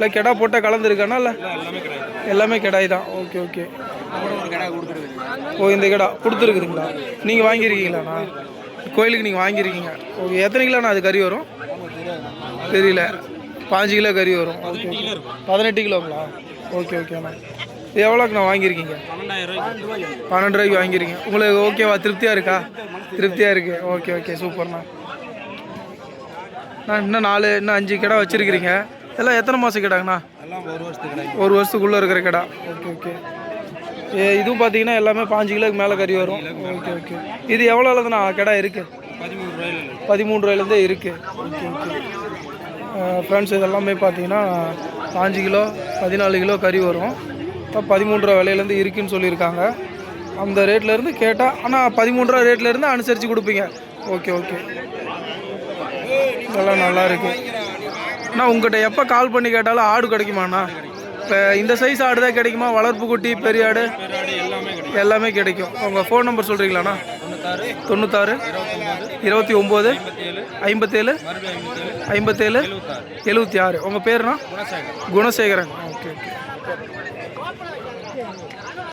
இல்லை கெடா போட்டால் கலந்துருக்கானா இல்லை எல்லாமே கெடாய் தான். Okay okay. ஓ இந்த கெடா கொடுத்துருக்குறீங்களா? நீங்கள் வாங்கியிருக்கீங்களாண்ணா? கோயிலுக்கு நீங்கள் வாங்கியிருக்கீங்க. ஓகே. எத்தனை கிலோண்ணா அது கறி வரும் தெரியல? 5 கிலோ கறி வரும். Okay okay. 18 கிலோங்களா? ஓகே ஓகேண்ணா. இது எவ்வளோக்குண்ணா வாங்கியிருக்கீங்க? 12 ரூபாய்க்கு வாங்கியிருக்கீங்க. உங்களுக்கு ஓகேவா? திருப்தியாக இருக்கா? திருப்தியாக இருக்குது. ஓகே ஓகே சூப்பர்ண்ணா. நான் இன்னும் 5 கிடா வச்சுருக்கிறீங்க. எல்லாம் எத்தனை மாதம் கிடாங்கண்ணா? 1 வருஷத்துக்குள்ளே இருக்கிற கிடா. Okay okay. இதுவும் பார்த்தீங்கன்னா எல்லாமே 5 கிலோக்கு மேலே கறி வரும். Okay okay. இது எவ்வளோலதுண்ணா கிடா இருக்குது? 13 ரூபாயிலேருந்தே இருக்குது. Okay okay. ஃப்ரெண்ட்ஸ் இதெல்லாமே பார்த்தீங்கன்னா 5 கிலோ 14 கிலோ கறி வரும். இப்போ 13 ரூபா விலையிலேருந்து இருக்குதுன்னு சொல்லியிருக்காங்க. அந்த ரேட்லேருந்து கேட்டால் ஆனால் 13 ரூபா ரேட்லேருந்து அனுசரித்து கொடுப்பீங்க. Okay okay. இதெல்லாம் நல்லா இருக்குது அண்ணா. உங்கள்கிட்ட எப்போ கால் பண்ணி கேட்டாலும் ஆடு கிடைக்குமாண்ணா? இப்போ இந்த சைஸ் ஆடு தான் கிடைக்குமா? வளர்ப்பு குட்டி பெரிய ஆடு எல்லாமே கிடைக்கும். உங்கள் ஃபோன் நம்பர் சொல்கிறீங்களாண்ணா? 96 29 57 57 76. உங்கள் பேருண்ணா? குணசேகரன். Okay okay.